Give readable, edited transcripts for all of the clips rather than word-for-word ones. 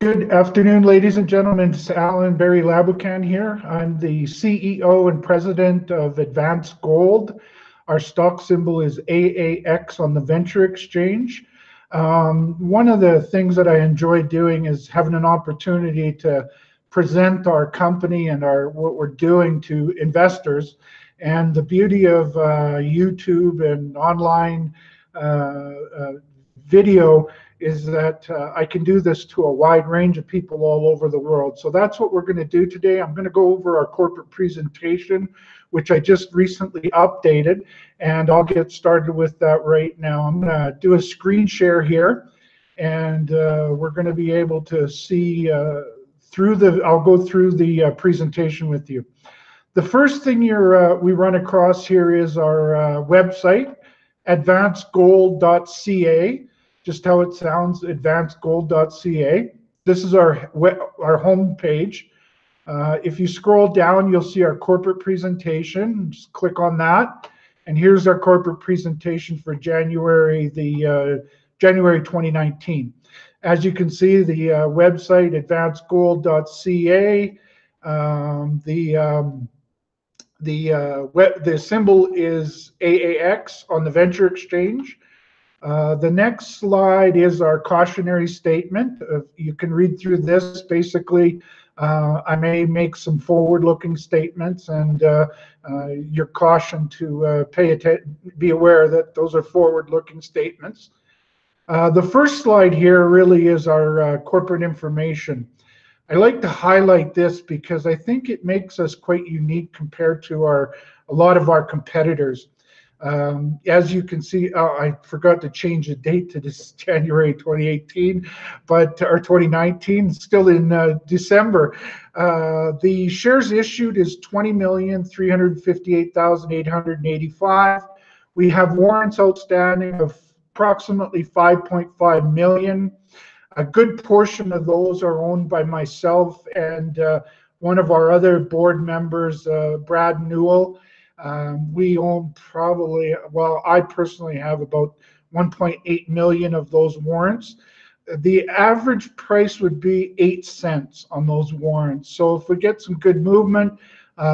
Good afternoon, ladies and gentlemen. It's Alan Barry Labucan here. I'm the CEO and president of Advanced Gold. Our stock symbol is AAX on the Venture Exchange. One of the things that I enjoy doing is having an opportunity to present our company and what we're doing to investors. And the beauty of YouTube and online video is that I can do this to a wide range of people all over the world. So that's what we're going to do today. I'm going to go over our corporate presentation, which I just recently updated, and I'll get started with that right now. I'm going to do a screen share here, and we're going to be able to see I'll go through the presentation with you. The first thing we run across here is our website, advancedgold.ca. Just how it sounds, advancedgold.ca. This is our home page. If you scroll down, you'll see our corporate presentation. Just click on that, and here's our corporate presentation for January 2019. As you can see, the website advancedgold.ca. The symbol is AAX on the Venture Exchange. The next slide is our cautionary statement. You can read through this. Basically, I may make some forward-looking statements, and you're cautioned to be aware that those are forward-looking statements. The first slide here really is our corporate information. I like to highlight this because I think it makes us quite unique compared to a lot of our competitors. As you can see, I forgot to change the date to this January 2018, or 2019, still in December. The shares issued is 20,358,885. We have warrants outstanding of approximately 5.5 million. A good portion of those are owned by myself and one of our other board members, Brad Newell. We own I personally have about 1.8 million of those warrants. The average price would be 8 cents on those warrants. So if we get some good movement,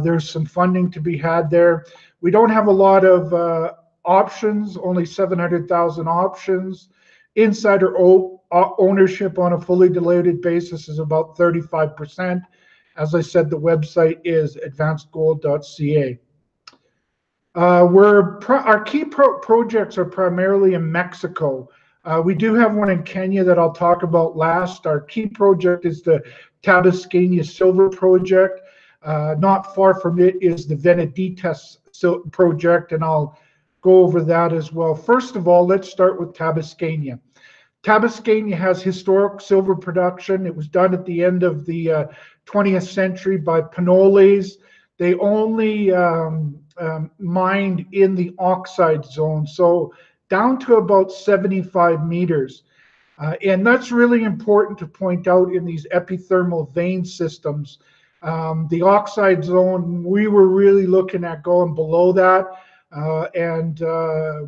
there's some funding to be had there. We don't have a lot of options, only 700,000 options. Insider ownership on a fully diluted basis is about 35%. As I said, the website is advancedgold.ca. Our key projects are primarily in Mexico. We do have one in Kenya that I'll talk about last. Our key project is the Tabasqueña Silver Project. Not far from it is the Venaditas project, and I'll go over that as well. First of all, let's start with Tabasqueña. Tabasqueña has historic silver production. It was done at the end of the 20th century by Panoles. They only mined in the oxide zone, so down to about 75 meters. And that's really important to point out in these epithermal vein systems. The oxide zone, we were really looking at going below that, and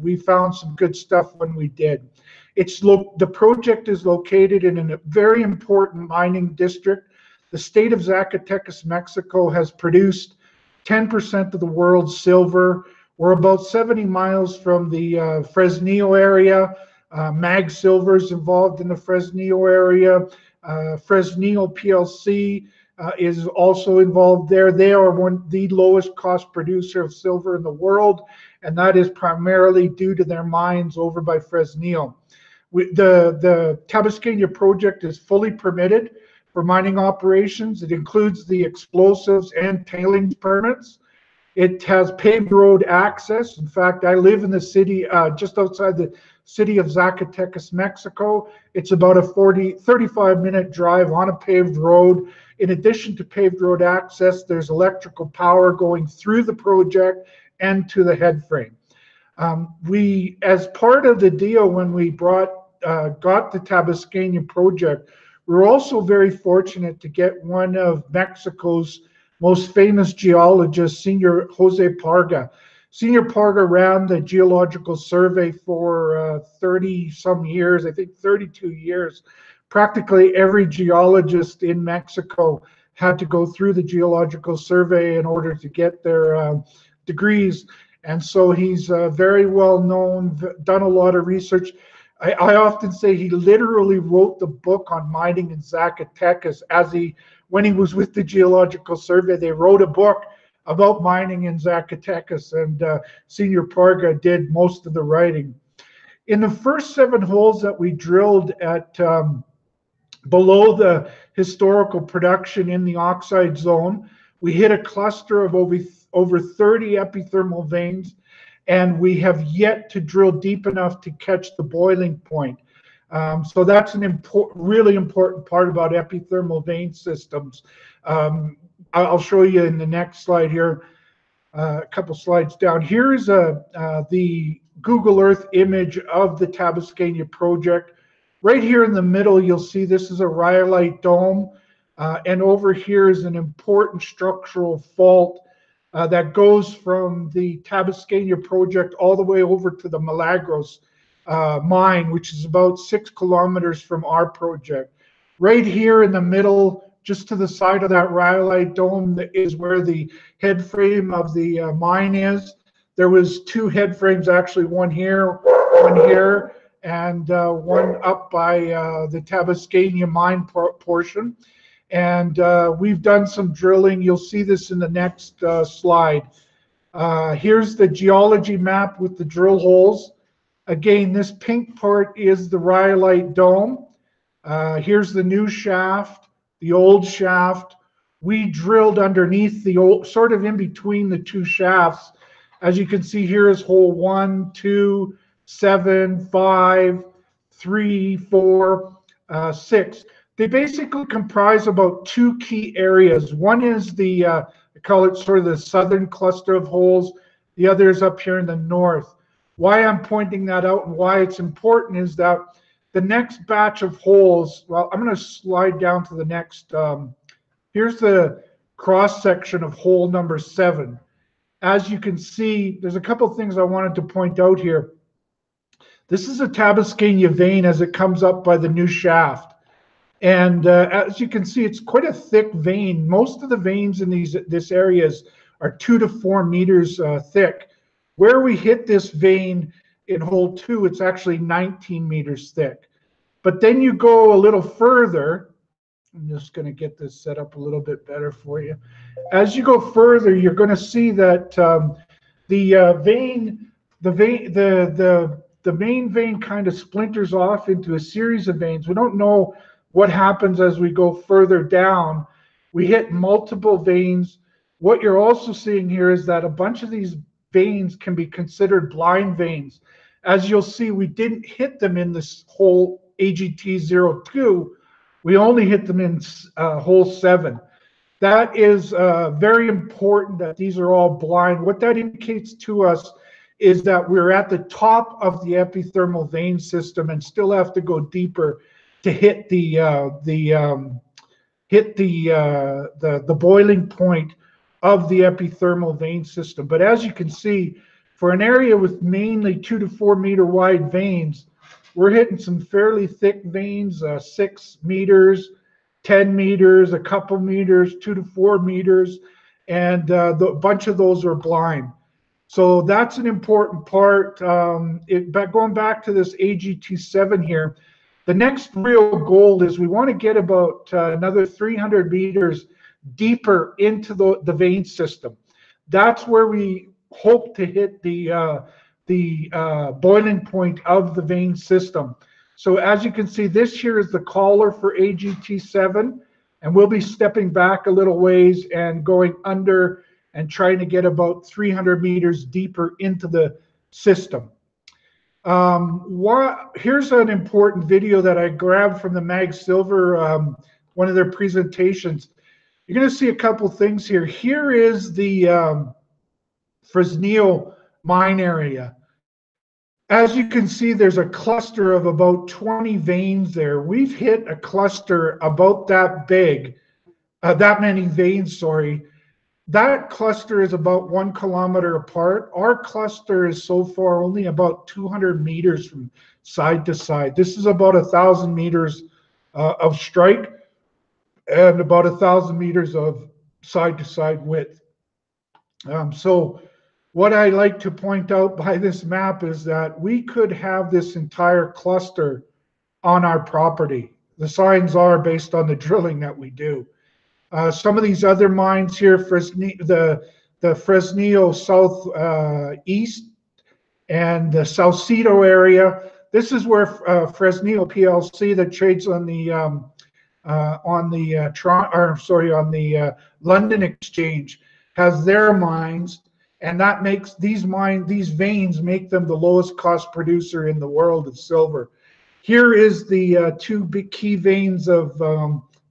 we found some good stuff when we did. The project is located in a very important mining district. The state of Zacatecas, Mexico, has produced 10% of the world's silver. We're about 70 miles from the Fresnillo area. Mag Silver is involved in the Fresnillo area. Fresnillo PLC is also involved there. They are the lowest cost producer of silver in the world, and that is primarily due to their mines over by Fresnillo. The Tabasqueña project is fully permitted for mining operations. It includes the explosives and tailings permits. It has paved road access. In fact, I live in the city, just outside the city of Zacatecas, Mexico. It's about a 35-minute drive on a paved road. In addition to paved road access, there's electrical power going through the project and to the headframe. As part of the deal when we got the Tabasqueña project, we're also very fortunate to get one of Mexico's most famous geologists, Senior Jose Parga. Senior Parga ran the geological survey for 30-some years, I think 32 years, practically every geologist in Mexico had to go through the geological survey in order to get their degrees. And so he's very well known, done a lot of research. I often say he literally wrote the book on mining in Zacatecas when he was with the Geological Survey. They wrote a book about mining in Zacatecas, and Senior Parga did most of the writing. In the first 7 holes that we drilled at below the historical production in the oxide zone, we hit a cluster of over 30 epithermal veins, and we have yet to drill deep enough to catch the boiling point. So that's an really important part about epithermal vein systems. I'll show you in the next slide here, a couple slides down. Here is the Google Earth image of the Tabasqueña project. Right here in the middle, you'll see this is a rhyolite dome, and over here is an important structural fault that goes from the Tabasqueña project all the way over to the Milagros mine, which is about 6 kilometers from our project. Right here in the middle, just to the side of that rhyolite dome, is where the head frame of the mine is. There was 2 head frames, actually, one here, and one up by the Tabasqueña mine portion. And we've done some drilling. You'll see this in the next slide. Here's the geology map with the drill holes. Again, this pink part is the rhyolite dome. Here's the new shaft, the old shaft. We drilled underneath the old, sort of in between the 2 shafts. As you can see, here is hole 1, 2, 7, 5, 3, 4, 6. They basically comprise about 2 key areas. One is the, I call it sort of the southern cluster of holes. The other is up here in the north. Why I'm pointing that out and why it's important is that the next batch of holes, well, I'm going to slide down to the next, here's the cross section of hole number 7. As you can see, there's a couple things I wanted to point out here. This is a Tabasqueña vein as it comes up by the new shaft. And as you can see, it's quite a thick vein. Most of the veins in this areas are 2 to 4 meters thick. Where we hit this vein in hole 2, it's actually 19 meters thick. But then you go a little further. I'm just going to get this set up a little bit better for you. As you go further, you're going to see that the main vein kind of splinters off into a series of veins. We don't know what happens as we go further down. We hit multiple veins. What you're also seeing here is that a bunch of these veins can be considered blind veins. As you'll see, we didn't hit them in this hole AGT02. We only hit them in hole 7. That is very important that these are all blind. What that indicates to us is that we're at the top of the epithermal vein system and still have to go deeper to hit the boiling point of the epithermal vein system. But as you can see, for an area with mainly 2 to 4 meter wide veins, we're hitting some fairly thick veins, 6 meters, 10 meters, a couple meters, 2 to 4 meters, and a bunch of those are blind. So that's an important part. But going back to this AGT7 here, the next real goal is we want to get about another 300 meters deeper into the vein system. That's where we hope to hit the boiling point of the vein system. So as you can see, this here is the collar for AGT7, and we'll be stepping back a little ways and going under and trying to get about 300 meters deeper into the system. Here's an important video that I grabbed from the Mag Silver, one of their presentations. You're going to see a couple things here. Here is the Fresnillo mine area. As you can see, there's a cluster of about 20 veins there. We've hit a cluster about that big, that many veins, sorry. That cluster is about 1 kilometer apart. Our cluster is so far only about 200 meters from side to side. This is about 1,000 meters of strike and about 1,000 meters of side-to-side width. So what I like to point out by this map is that we could have this entire cluster on our property. The signs are based on the drilling that we do. Some of these other mines here, the Fresnillo South East and the Saucedo area. This is where Fresnillo PLC that trades on the London Exchange has their mines, and that makes these veins make them the lowest cost producer in the world of silver. Here is the two big key veins of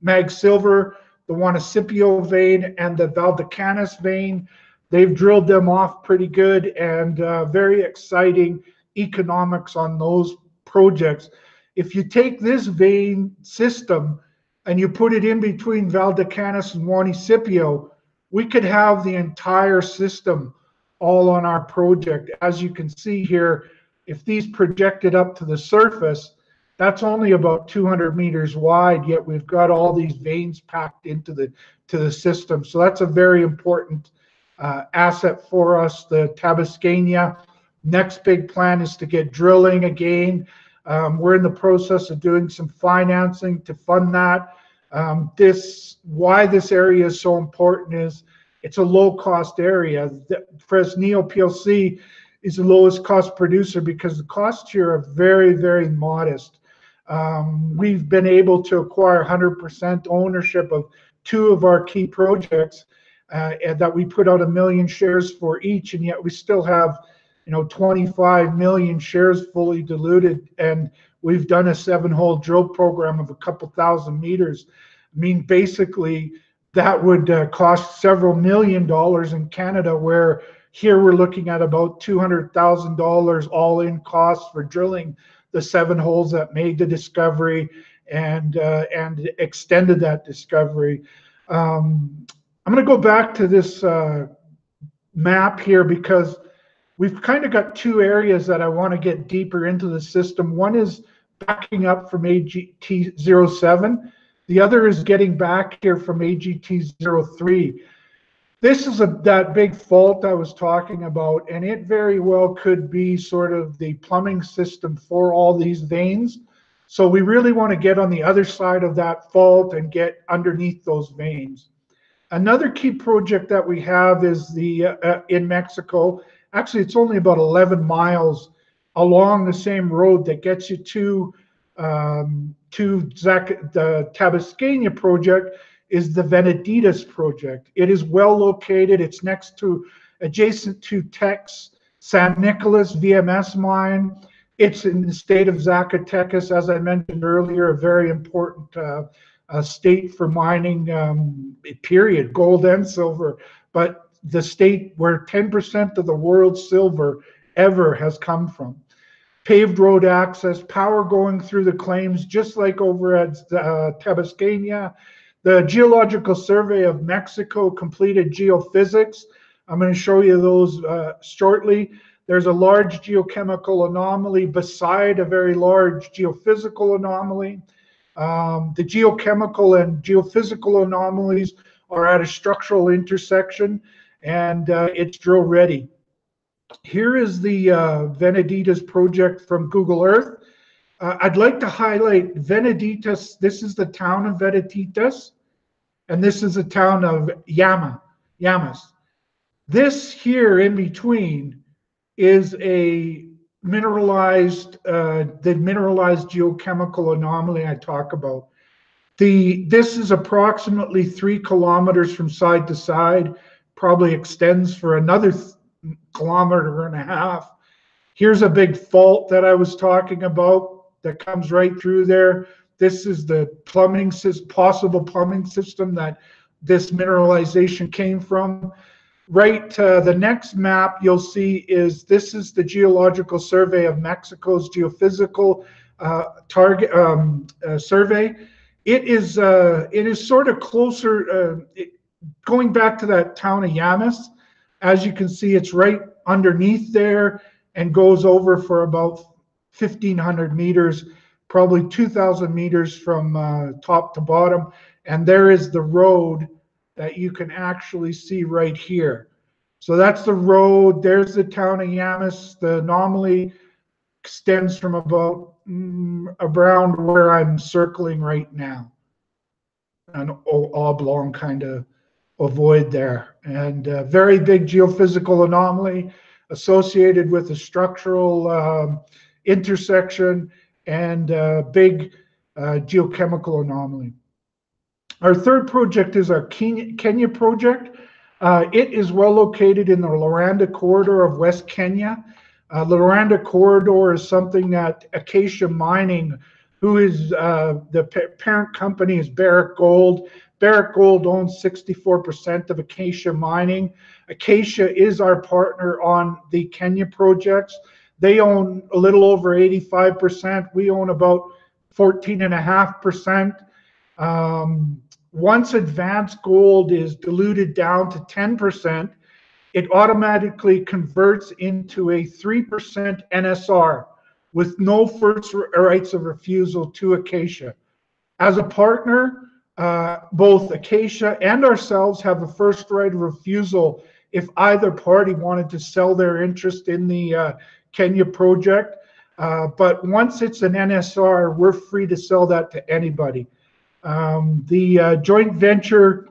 mag silver, the Juanicipio vein and the Valdecañas vein. They've drilled them off pretty good, and very exciting economics on those projects. If you take this vein system and you put it in between Valdecañas and Juanicipio, we could have the entire system all on our project. As you can see here, if these projected up to the surface, that's only about 200 meters wide, yet we've got all these veins packed into the system. So that's a very important asset for us, the Tabasqueña. Next big plan is to get drilling again. We're in the process of doing some financing to fund that. Why this area is so important is it's a low-cost area. The Fresnillo PLC is the lowest cost producer because the costs here are very, very modest. We've been able to acquire 100% ownership of two of our key projects, and that we put out 1 million shares for each, and yet we still have 25 million shares fully diluted, and we've done a 7-hole drill program of a couple thousand meters. I mean, basically, that would cost several $1,000,000 in Canada, where here we're looking at about $200,000 all-in costs for drilling the 7 holes that made the discovery and extended that discovery. I'm going to go back to this map here because we've kind of got two areas that I want to get deeper into the system. One is backing up from AGT-07. The other is getting back here from AGT-03. This is that big fault I was talking about, and it very well could be sort of the plumbing system for all these veins. So we really want to get on the other side of that fault and get underneath those veins. Another key project that we have is in Mexico. Actually, it's only about 11 miles along the same road that gets you to the Tabasqueña project, is the Veneditas project. It is well located. It's adjacent to Teck's San Nicolas VMS mine. It's in the state of Zacatecas, as I mentioned earlier, a very important state for mining, period, gold and silver, but the state where 10% of the world's silver ever has come from. Paved road access, power going through the claims, just like over at Tabasqueña. The Geological Survey of Mexico completed geophysics. I'm going to show you those shortly. There's a large geochemical anomaly beside a very large geophysical anomaly. The geochemical and geophysical anomalies are at a structural intersection, and it's drill ready. Here is the Veneditas project from Google Earth. I'd like to highlight Veneditas. This is the town of Veneditas, and this is the town of Llamas. This here in between is a mineralized, the mineralized geochemical anomaly I talk about. This is approximately 3 kilometers from side to side, probably extends for another kilometer and a half. Here's a big fault that I was talking about that comes right through there. This is the possible plumbing system that this mineralization came from. Right, the next map you'll see this is the Geological Survey of Mexico's geophysical survey. It is sort of closer, going back to that town of Llamas. As you can see, it's right underneath there and goes over for about 1,500 meters, probably 2,000 meters from top to bottom. And there is the road that you can actually see right here. So that's the road. There's the town of Yamas. The anomaly extends from about around where I'm circling right now, an oblong kind of void there, and a very big geophysical anomaly associated with a structural intersection and a big geochemical anomaly. Our third project is our Kenya project. It is well located in the Loranda corridor of West Kenya. The Loranda corridor is something that Acacia Mining, who is the parent company is Barrick Gold. Barrick Gold owns 64% of Acacia Mining. Acacia is our partner on the Kenya projects. They own a little over 85%. We own about 14.5%. Once advanced gold is diluted down to 10%, it automatically converts into a 3% NSR with no first rights of refusal to Acacia. As a partner, both Acacia and ourselves have a first right of refusal if either party wanted to sell their interest in the Kenya project. But once it's an NSR, we're free to sell that to anybody. The joint venture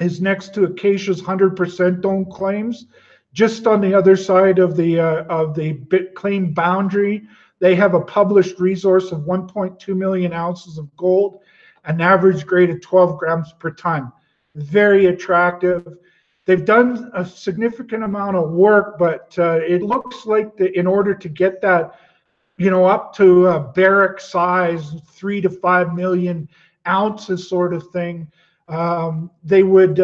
is next to Acacia's 100% owned claims. Just on the other side of the claim boundary, they have a published resource of 1.2 million ounces of gold, an average grade of 12 grams per ton. Very attractive. They've done a significant amount of work, but it looks like in order to get that, up to a Barrick size, 3 to 5 million ounces sort of thing, they would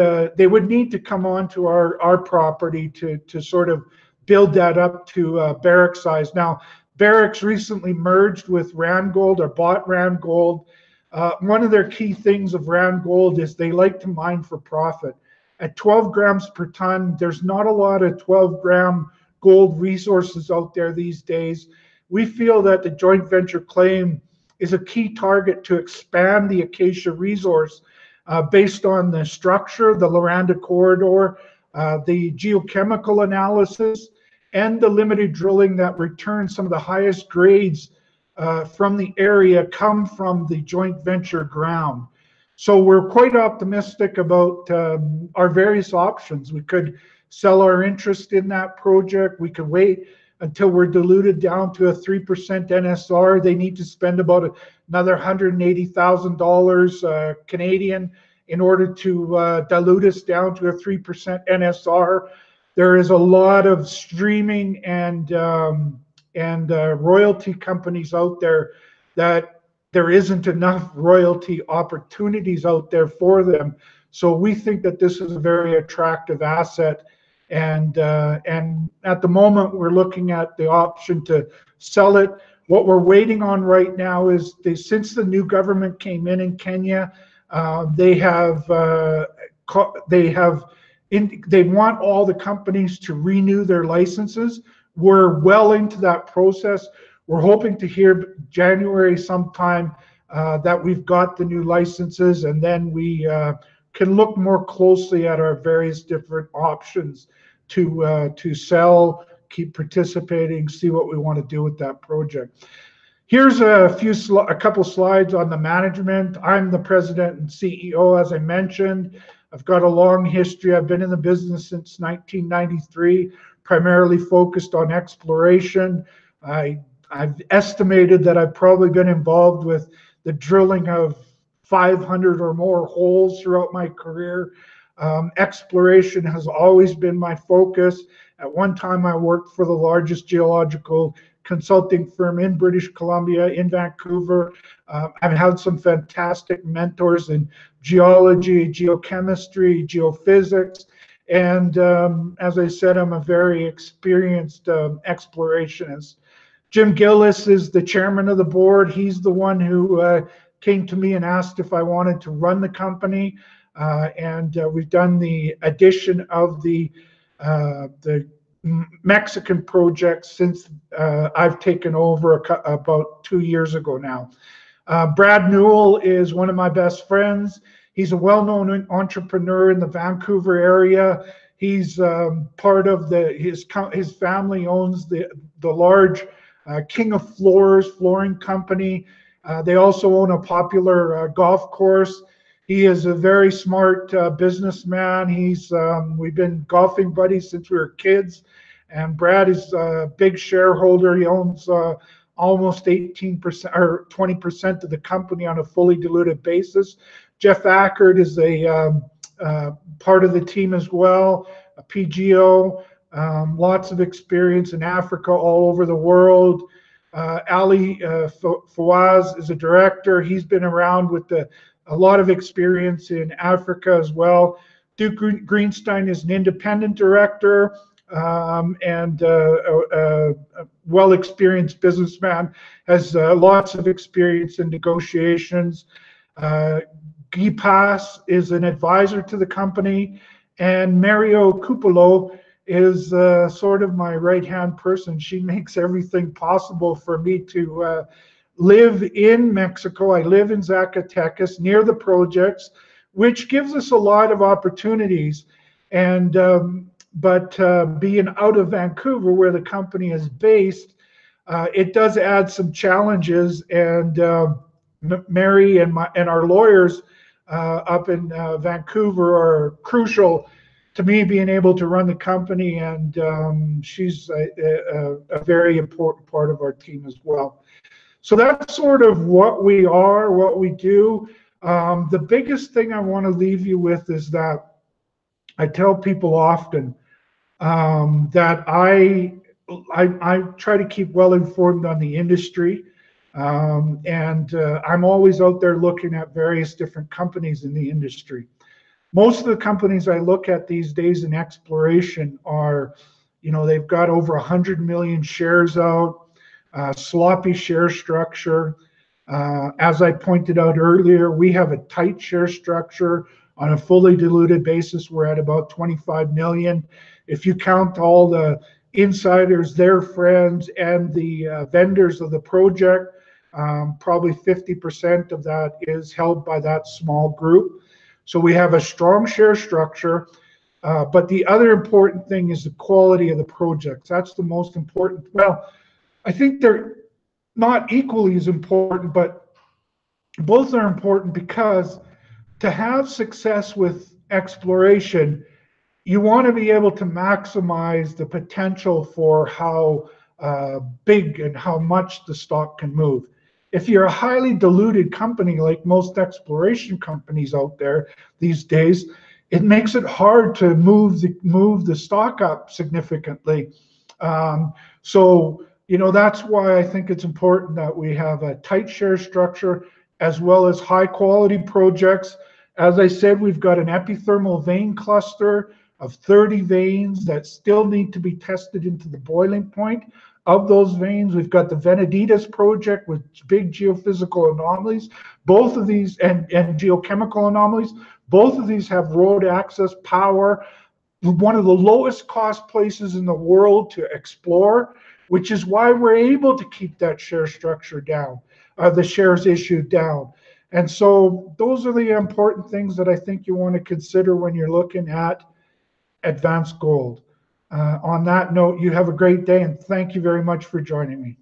need to come onto our property to sort of build that up to Barrick size. Now, Barrick's recently merged with Randgold, or bought Randgold. One of their key things of Randgold is they like to mine for profit. At 12 grams per ton, there's not a lot of 12-gram gold resources out there these days. We feel that the joint venture claim is a key target to expand the Acacia resource based on the structure, the Loranda corridor, the geochemical analysis, and the limited drilling that returns some of the highest grades from the area come from the joint venture ground. So we're quite optimistic about our various options. We could sell our interest in that project. We could wait until we're diluted down to a 3% NSR. They need to spend about another $180,000 Canadian in order to dilute us down to a 3% NSR. There is a lot of streaming and royalty companies out there that there isn't enough royalty opportunities out there for them. So we think that this is a very attractive asset. And at the moment, we're looking at the option to sell it. What we're waiting on right now is since the new government came in Kenya, they want all the companies to renew their licenses. We're well into that process. We're hoping to hear January sometime that we've got the new licenses, and then we can look more closely at our various different options to sell, keep participating, see what we want to do with that project. Here's a couple slides on the management. I'm the president and CEO, as I mentioned. I've got a long history. I've been in the business since 1993, primarily focused on exploration. I've estimated that I've probably been involved with the drilling of 500 or more holes throughout my career. Exploration has always been my focus. At one time, I worked for the largest geological consulting firm in British Columbia, in Vancouver. I've had some fantastic mentors in geology, geochemistry, geophysics, and as I said, I'm a very experienced explorationist. Jim Gillis is the chairman of the board. He's the one who came to me and asked if I wanted to run the company. And we've done the addition of the Mexican projects since I've taken over about 2 years ago now. Brad Newell is one of my best friends. He's a well-known entrepreneur in the Vancouver area. He's part of his family owns the large King of Floors flooring company. They also own a popular golf course. He is a very smart businessman. We've been golfing buddies since we were kids, and Brad is a big shareholder. He owns almost 18% or 20% of the company on a fully diluted basis. Jeff Ackert is a part of the team as well, a PGO, lots of experience in Africa, all over the world. Ali Fawaz is a director. He's been around with a lot of experience in Africa as well. Duke Greenstein is an independent director and a well-experienced businessman, has lots of experience in negotiations. Guy Pass is an advisor to the company, and Mario Cupolo is sort of my right-hand person. She makes everything possible for me to live in Mexico. I live in Zacatecas near the projects, which gives us a lot of opportunities. And but being out of Vancouver, where the company is based, it does add some challenges. And Mary and our lawyers up in Vancouver are crucial to me being able to run the company, and she's a very important part of our team as well. So that's sort of what we are, what we do. The biggest thing I want to leave you with is that I tell people often that I try to keep well informed on the industry, and I'm always out there looking at various different companies in the industry. Most of the companies I look at these days in exploration are, they've got over 100 million shares out, sloppy share structure. As I pointed out earlier, we have a tight share structure. On a fully diluted basis, we're at about 25 million. If you count all the insiders, their friends, and the vendors of the project, probably 50% of that is held by that small group. So we have a strong share structure, but the other important thing is the quality of the projects. That's the most important. Well, I think they're not equally as important, but both are important, because to have success with exploration, you want to be able to maximize the potential for how big and how much the stock can move. If you're a highly diluted company, like most exploration companies out there these days, it makes it hard to move the stock up significantly. So that's why I think it's important that we have a tight share structure as well as high quality projects. As I said, we've got an epithermal vein cluster of 30 veins that still need to be tested into the boiling point of those veins. We've got the Veneditas project with big geophysical anomalies, both of these, and geochemical anomalies. Both of these have road access, power, one of the lowest cost places in the world to explore, which is why we're able to keep that share structure down, the shares issued down. And so those are the important things that I think you want to consider when you're looking at advanced gold. On that note, you have a great day, and thank you very much for joining me.